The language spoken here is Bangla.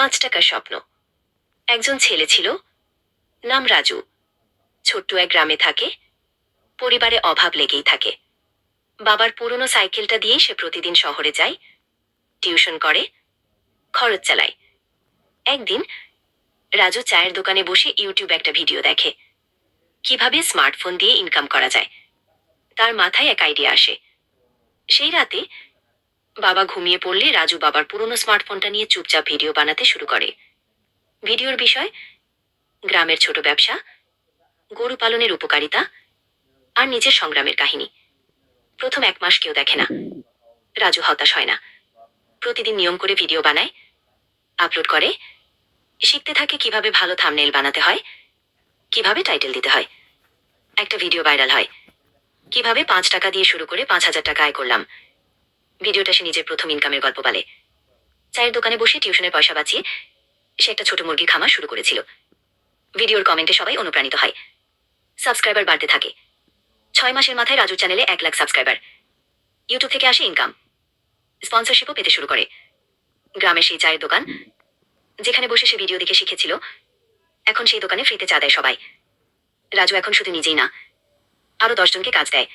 5 টাকার স্বপ্ন। একজন ছেলে ছিল, নাম রাজু। ছোট্ট এক গ্রামে থাকে। পরিবারে অভাব লেগেই থাকে। বাবার পুরনো সাইকেলটা দিয়েই সে প্রতিদিন শহরে যায়, টিউশন করে, খরচ চালায়। একদিন রাজু চায়ের দোকানে বসে ইউটিউব একটা ভিডিও দেখে, কিভাবে স্মার্টফোন দিয়ে ইনকাম করা যায়। তার মাথায় এক আইডিয়া আসে। সেই রাতে বাবা ঘুমিয়ে পড়লে রাজু বাবার পুরনো স্মার্টফোনটা নিয়ে চুপচাপ ভিডিও বানাতে শুরু করে। ভিডিওর বিষয় গ্রামের ছোট ব্যবসা, গরু পালনের উপকারিতা আর নিজের সংগ্রামের কাহিনী। প্রথম 1 মাস কেউ দেখে না। রাজু হতাশ হয় না। প্রতিদিন নিয়ম করে ভিডিও বানায়, আপলোড করে, শিখতে থাকে কিভাবে ভালো থাম্বনেইল বানাতে হয়, কিভাবে টাইটেল দিতে হয়। একটা ভিডিও ভাইরাল হয়, কিভাবে 5 টাকা দিয়ে শুরু করে 5,000 টাকা আয় করলাম। ভিডিওটা সে নিজের প্রথম ইনকামের গল্প বলে। চায়ের দোকানে বসে টিউশনের পয়সা বাঁচিয়ে সে একটা ছোট মুরগির খামার শুরু করেছিল। ভিডিওর কমেন্টে সবাই অনুপ্রাণিত হয়। সাবস্ক্রাইবার বাড়তে থাকে। 6 মাসের মাথায় রাজুর চ্যানেলে 1 লাখ সাবস্ক্রাইবার। ইউটিউব থেকে আসে ইনকাম। স্পন্সরশিপও পেতে শুরু করে। গ্রামের সেই চায়ের দোকান, যেখানে বসে সে ভিডিও দেখে শিখেছিল, এখন সেই দোকানে ফ্রিতে চা দেয় সবাই। রাজু এখন শুধু নিজেই না, আরো 10 জনকে কাজ দেয়।